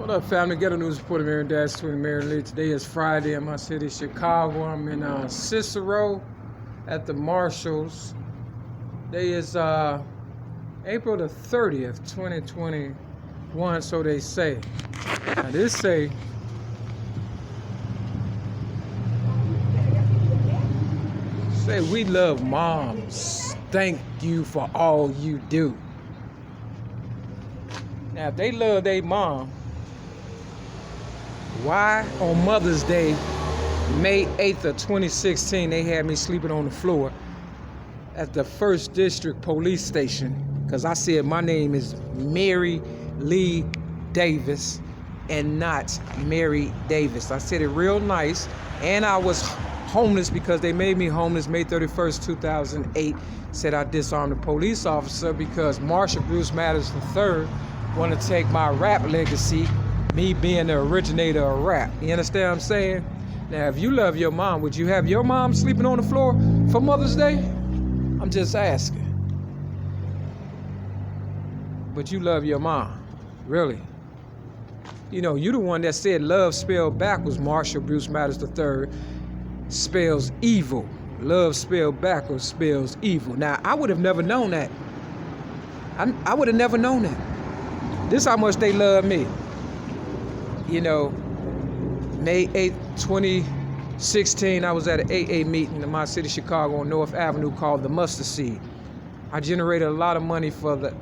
What up, family? Ghetto News reporter Mary Dash, Twin Mary Lee. Today is Friday in my city, Chicago. I'm in Cicero at the Marshalls. Today is April the 30th, 2021, so they say. Now this say, we love moms. Thank you for all you do. Now if they love their mom, why on Mother's Day, May 8th of 2016, they had me sleeping on the floor at the 1st District Police Station? Because I said my name is Mary Lee Davis and not Mary Davis. I said it real nice, and I was homeless because they made me homeless May 31st, 2008. Said I disarmed a police officer because Marshall Bruce Mathers III wanted to take my rap legacy, me being the originator of rap. You understand what I'm saying? Now, if you love your mom, would you have your mom sleeping on the floor for Mother's Day? I'm just asking. But you love your mom, really? You know, you the one that said love spelled backwards, Marshall Bruce Mathers III, spells evil. Love spelled backwards spells evil. Now, I would have never known that. I would have never known that. This is how much they love me. You know, May 8th, 2016, I was at an AA meeting in my city, Chicago, on North Avenue called the Mustard Seed. I generated a lot of money for the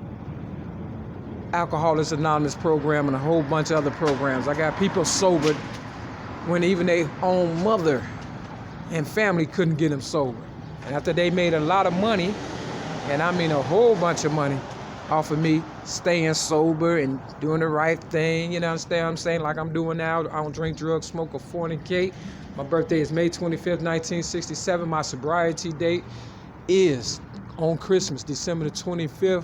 Alcoholics Anonymous program and a whole bunch of other programs. I got people sobered when even their own mother and family couldn't get them sober. And after they made a lot of money, and I mean a whole bunch of money, off of me staying sober and doing the right thing, you know what I'm saying? Like I'm doing now. I don't drink, drugs, smoke, or fornicate. My birthday is May 25th, 1967. My sobriety date is on Christmas, December the 25th,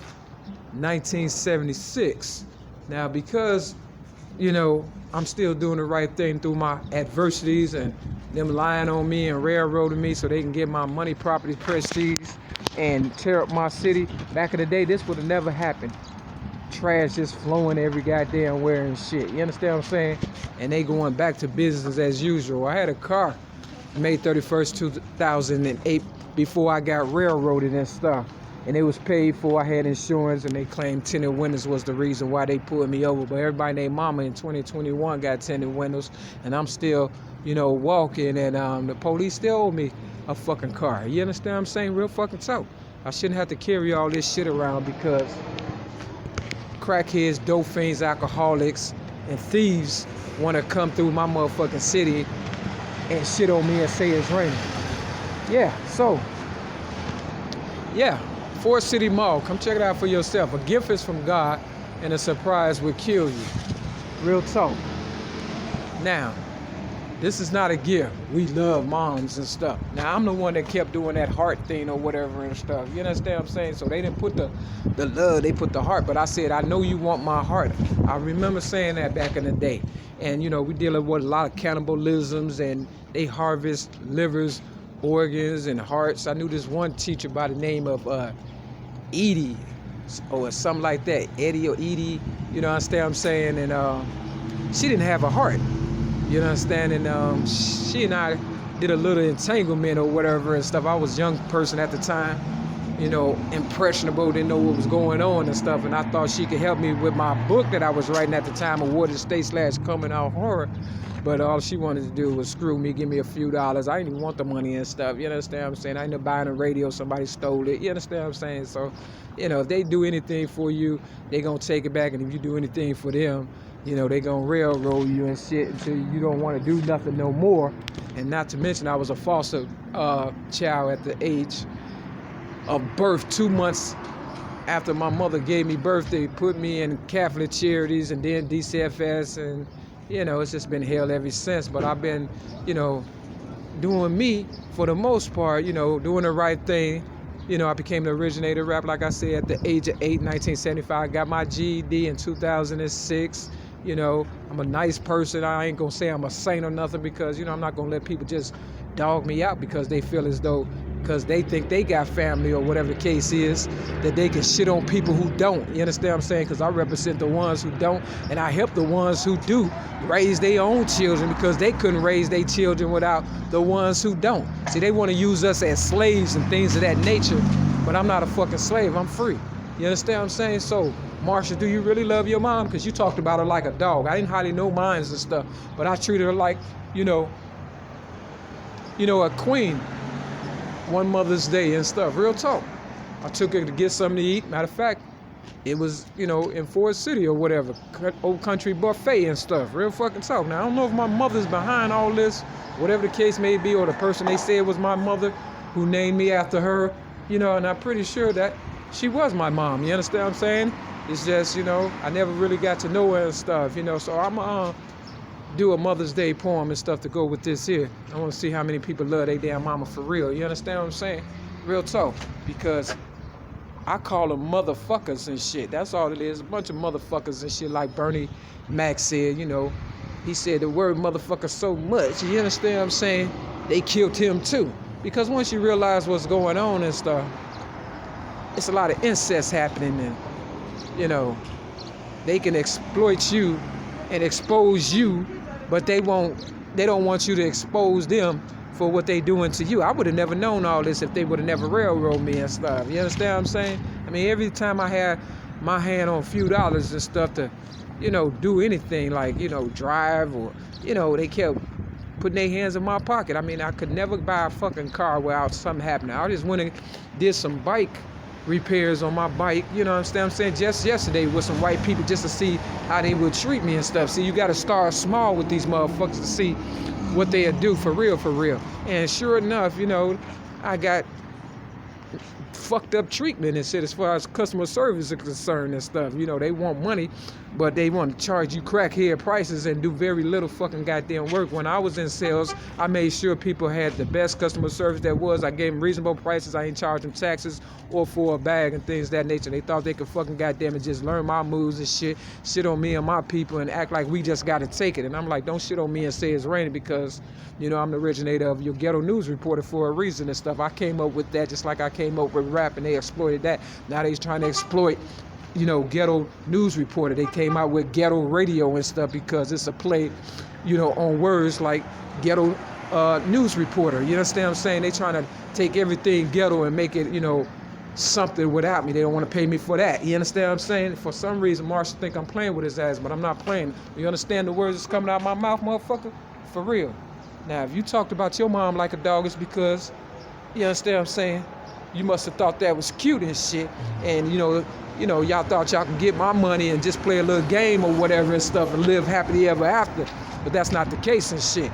1976. Now, because, you know, I'm still doing the right thing through my adversities and them lying on me and railroading me so they can get my money, property, prestige, and tear up my city. Back in the day, this would have never happened. Trash just flowing every goddamn where and shit. You understand what I'm saying? And they going back to business as usual. I had a car May 31st, 2008 before I got railroaded and stuff. And it was paid for. I had insurance, and they claimed tinted windows was the reason why they pulled me over. But everybody named mama in 2021 got tinted windows, and I'm still, you know, walking, and the police still owe me a fucking car. You understand what I'm saying? Real fucking talk. I shouldn't have to carry all this shit around because crackheads, dope fiends, alcoholics, and thieves want to come through my motherfucking city and shit on me and say it's raining. Yeah, so, yeah. Forest City Mall, come check it out for yourself. A gift is from God, and a surprise will kill you. Real talk. Now, this is not a gift. We love moms and stuff. Now, I'm the one that kept doing that heart thing or whatever and stuff. You understand what I'm saying? So they didn't put the love, they put the heart. But I said, I know you want my heart. I remember saying that back in the day. And, you know, we dealing with a lot of cannibalisms, and they harvest livers, organs, and hearts. I knew this one teacher by the name of Edie or something like that. Eddie or Edie, you know, understand what I'm saying? And she didn't have a heart. You understand? And she and I did a little entanglement or whatever and stuff. I was a young person at the time, you know, impressionable, didn't know what was going on and stuff. And I thought she could help me with my book that I was writing at the time, Awarded State / Coming Out Horror. But all she wanted to do was screw me, give me a few dollars. I didn't even want the money and stuff. You understand what I'm saying? I ended up buying a radio. Somebody stole it. You understand what I'm saying? So, you know, if they do anything for you, they going to take it back. And if you do anything for them, you know, they going to railroad you and shit until you don't want to do nothing no more. And not to mention, I was a foster child at the age of birth. 2 months after my mother gave me birth, they put me in Catholic Charities and then DCFS, and you know, it's just been hell ever since. But I've been, you know, doing me for the most part, you know, doing the right thing. You know, I became the originator of rap, like I said, at the age of 8, 1975. I got my GED in 2006. You know, I'm a nice person. I ain't gonna say I'm a saint or nothing because, you know, I'm not gonna let people just dog me out because they feel as though because they think they got family or whatever the case is, that they can shit on people who don't. You understand what I'm saying? Because I represent the ones who don't, and I help the ones who do raise their own children, because they couldn't raise their children without the ones who don't. See, they want to use us as slaves and things of that nature, but I'm not a fucking slave. I'm free. You understand what I'm saying? So, Marsha, do you really love your mom? Because you talked about her like a dog. I didn't hardly know mines and stuff, but I treated her like, a queen. One Mother's Day and stuff. Real talk. I took her to get something to eat. Matter of fact, it was, in Forest City or whatever. Old Country Buffet and stuff. Real fucking talk. Now, I don't know if my mother's behind all this, whatever the case may be, or the person they said was my mother who named me after her, and I'm pretty sure that she was my mom. You understand what I'm saying? It's just, I never really got to know her and stuff, So I'm do a Mother's Day poem and stuff to go with this here. I want to see how many people love their damn mama for real. You understand what I'm saying? Real talk. Because I call them motherfuckers and shit. That's all it is. A bunch of motherfuckers and shit, like Bernie Mac said, He said the word motherfucker so much. You understand what I'm saying? They killed him too. Because once you realize what's going on and stuff, it's a lot of incest happening, and they can exploit you and expose you, but they don't want you to expose them for what they doing to you. I would have never known all this if they would have never railroaded me and stuff. You understand what I'm saying? I mean, every time I had my hand on a few dollars and stuff to, do anything like, drive or, they kept putting their hands in my pocket. I mean, I could never buy a fucking car without something happening. I just went and did some bike repairs on my bike, you know what I'm saying, just yesterday with some white people, just to see how they would treat me and stuff. See, you got to start small with these motherfuckers to see what they'll do for real. And sure enough, I got fucked up treatment and shit as far as customer service is concerned and stuff. They want money, but they want to charge you crackhead prices and do very little fucking goddamn work. When I was in sales, I made sure people had the best customer service there was. I gave them reasonable prices. I ain't charged them taxes or for a bag and things of that nature. They thought they could fucking goddamn it just learn my moves and shit on me and my people and act like we just gotta take it. And I'm like, don't shit on me and say it's raining, because I'm the originator of your ghetto news reporter for a reason and stuff. I came up with that just like I came up with rap, and they exploited that. Now they're trying to exploit ghetto news reporter. They came out with ghetto radio and stuff because it's a play, on words like ghetto news reporter. You understand what I'm saying? They trying to take everything ghetto and make it, something without me. They don't want to pay me for that. You understand what I'm saying? For some reason, Marshall think I'm playing with his ass, but I'm not playing. You understand the words that's coming out of my mouth, motherfucker? For real. Now, if you talked about your mom like a dog, it's because, you understand what I'm saying? You must have thought that was cute and shit. And, y'all thought y'all can get my money and just play a little game or whatever and stuff and live happily ever after. But that's not the case and shit.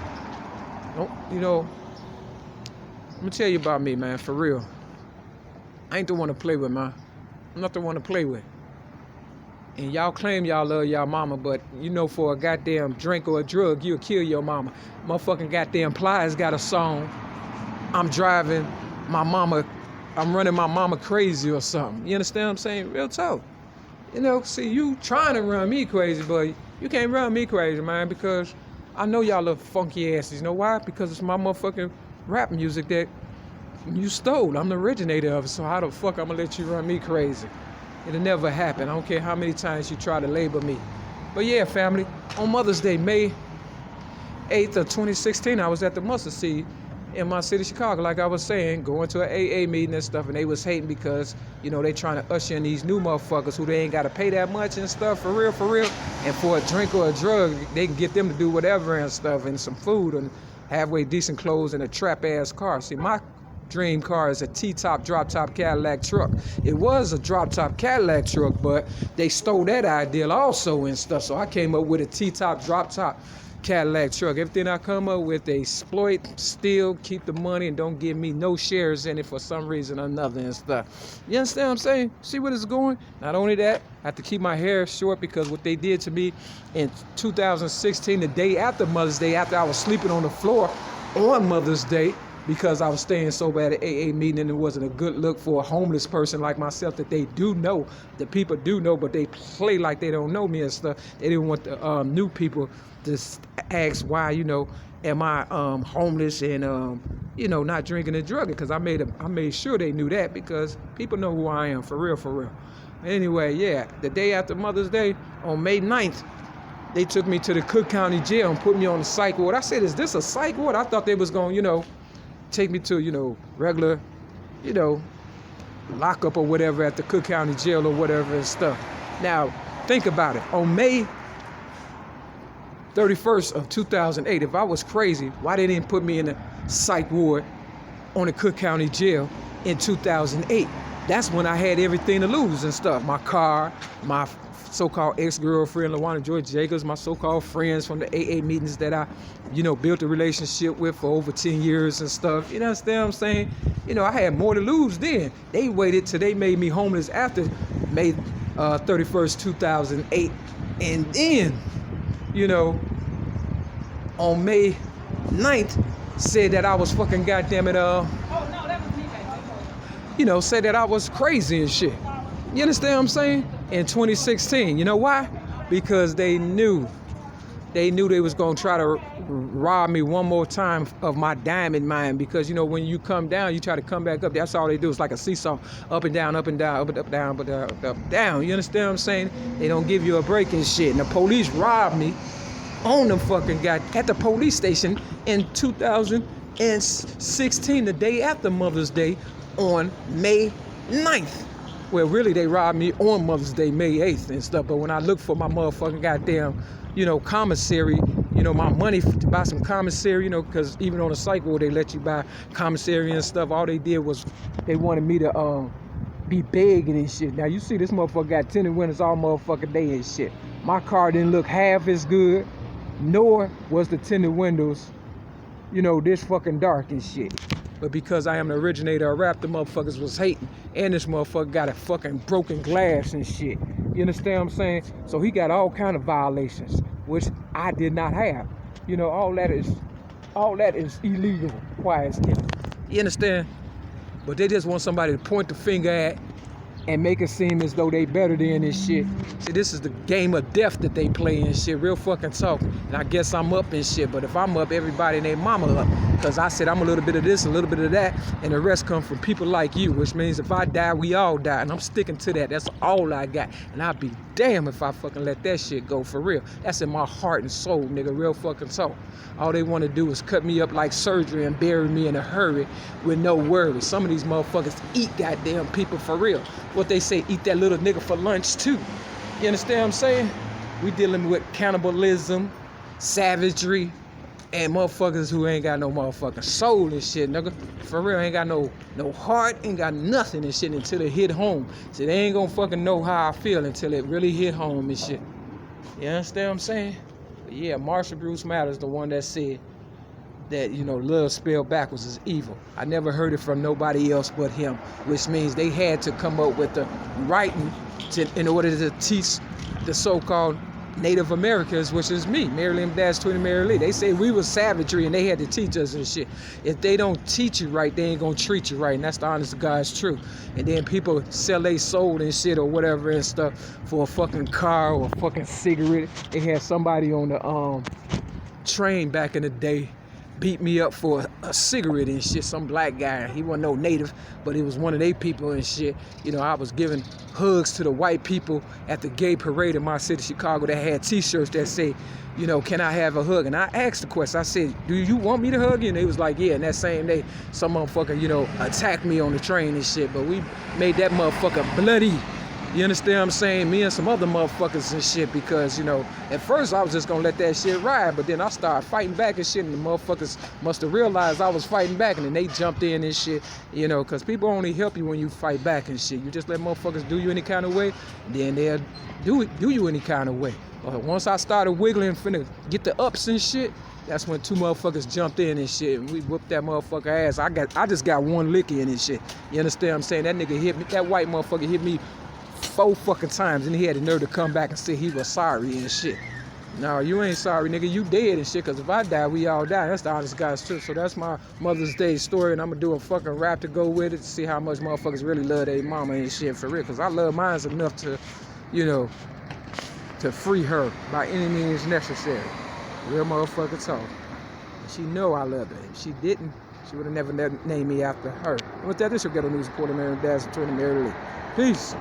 I'm going to tell you about me, man, for real. I ain't the one to play with, man. I'm not the one to play with. And y'all claim y'all love y'all mama, but for a goddamn drink or a drug, you'll kill your mama. Motherfucking goddamn Plies got a song. I'm driving my mama, I'm running my mama crazy or something. You understand what I'm saying? Real talk. See, you trying to run me crazy, but you can't run me crazy, man, because I know y'all little funky asses. You know why? Because it's my motherfucking rap music that you stole. I'm the originator of it, so how the fuck I'm gonna let you run me crazy? It'll never happen. I don't care how many times you try to label me. But yeah, family, on Mother's Day, May 8th of 2016, I was at the Mustard Seed in my city, Chicago, like I was saying, going to an AA meeting and stuff, and they was hating because, they trying to usher in these new motherfuckers who they ain't got to pay that much and stuff, for real. And for a drink or a drug, they can get them to do whatever and stuff, and some food and halfway decent clothes and a trap-ass car. See, my dream car is a T-top, drop-top Cadillac truck. It was a drop-top Cadillac truck, but they stole that idea also and stuff, so I came up with a T-top, drop-top Cadillac truck. Everything I come up with, they exploit, steal, keep the money, and don't give me no shares in it for some reason or another and stuff. You understand what I'm saying? See where it's going? Not only that, I have to keep my hair short because what they did to me in 2016, the day after Mother's Day, after I was sleeping on the floor on Mother's Day, because I was staying so bad at AA meeting, and it wasn't a good look for a homeless person like myself that they do know, the people do know, but they play like they don't know me and stuff. They didn't want the new people to ask why, am I homeless and you know, not drinking and drugging, because I made sure they knew that, because people know who I am, for real, for real. Anyway, yeah, the day after Mother's Day, on May 9th, they took me to the Cook County Jail and put me on the psych ward. I said, is this a psych ward? I thought they was going to, you know, take me to, you know, regular, you know, lockup or whatever at the Cook County Jail or whatever and stuff. Now, think about it. On May 31st of 2008, if I was crazy, why they didn't put me in the psych ward on the Cook County Jail in 2008? That's when I had everything to lose and stuff. My car, my so-called ex-girlfriend, LaWanda Joy Jacobs, my so-called friends from the AA meetings that I, you know, built a relationship with for over 10 years and stuff. You understand what I'm saying? You know, I had more to lose then. They waited till they made me homeless after May 31st, 2008. And then, you know, on May 9th, said that I was fucking goddamn it, you know, said that I was crazy and shit. You understand what I'm saying? In 2016. You know why? Because they knew they was gonna try to rob me one more time of my diamond mine, because, you know, when you come down, you try to come back up. That's all they do. It's like a seesaw, up and down, up and down, up and down, up, down. You understand what I'm saying? They don't give you a break and shit. And the police robbed me on the fucking guy at the police station in 2016, the day after Mother's Day, on May 9th. Well, really, they robbed me on Mother's Day, May 8th and stuff. But when I looked for my motherfucking goddamn, you know, commissary, you know, my money to buy some commissary, you know, because even on the psych ward, they let you buy commissary and stuff. All they did was they wanted me to be begging and shit. Now, you see, this motherfucker got tinted windows all motherfucking day and shit. My car didn't look half as good, nor was the tinted windows, you know, this fucking dark and shit. But because I am the originator of rap, the motherfuckers was hating. And this motherfucker got a fucking broken glass and shit. You understand what I'm saying? So he got all kind of violations, which I did not have. You know, all that is illegal, quiet skin. You understand? But they just want somebody to point the finger at and make it seem as though they better than this shit. See, this is the game of death that they play and shit, real fucking talk. And I guess I'm up and shit, but if I'm up, everybody and their mama up. Because I said I'm a little bit of this, a little bit of that, and the rest come from people like you, which means if I die, we all die. And I'm sticking to that. That's all I got. And I'll be damn if I fucking let that shit go, for real. That's in my heart and soul, nigga, real fucking talk. All they want to do is cut me up like surgery and bury me in a hurry with no worries. Some of these motherfuckers eat goddamn people for real. What they say, eat that little nigga for lunch too. You understand what I'm saying? We dealing with cannibalism, savagery, and motherfuckers who ain't got no motherfucking soul and shit, nigga. For real, ain't got no heart, ain't got nothing and shit until it hit home. So they ain't gonna fucking know how I feel until it really hit home and shit. You understand what I'm saying? But yeah, Marshall Bruce Matters, the one that said that, you know, love spelled backwards is evil. I never heard it from nobody else but him, which means they had to come up with the writing in order to teach the so-called Native Americans, which is me, Maryland Dash 20 Mary Lee. They say we was savagery and they had to teach us and shit. If they don't teach you right, they ain't gonna treat you right, and that's the honest to God's truth. And then people sell their soul and shit or whatever and stuff for a fucking car or a fucking cigarette. They had somebody on the train back in the day beat me up for a cigarette and shit. Some black guy, he wasn't no native, but he was one of they people and shit. You know, I was giving hugs to the white people at the gay parade in my city, Chicago, that had t-shirts that say, you know, can I have a hug? And I asked the question, I said, do you want me to hug you? And they was like, yeah. And that same day, some motherfucker, you know, attacked me on the train and shit, but we made that motherfucker bloody. You understand what I'm saying? Me and some other motherfuckers and shit, because, you know, at first I was just gonna let that shit ride, but then I started fighting back and shit, and the motherfuckers must have realized I was fighting back, and then they jumped in and shit, you know, because people only help you when you fight back and shit. You just let motherfuckers do you any kind of way, then they'll do you any kind of way. Once I started wiggling, finna get the ups and shit, that's when two motherfuckers jumped in and shit, and we whooped that motherfucker ass. I just got one lick in and shit. You understand what I'm saying? That nigga hit me, that white motherfucker hit me 4 fucking times, and he had the nerve to come back and say he was sorry and shit. No, you ain't sorry, nigga. You dead and shit, because if I die, we all die. That's the honest God's truth. So that's my Mother's Day story, and I'm going to do a fucking rap to go with it to see how much motherfuckers really love their mama and shit, for real, because I love mine enough to, you know, to free her by any means necessary. Real motherfucker talk. And she know I love her. If she didn't, She would have never named me after her. And with that, this is your Ghetto News reporter, Mary Daz, attorney Mary Lee. Peace.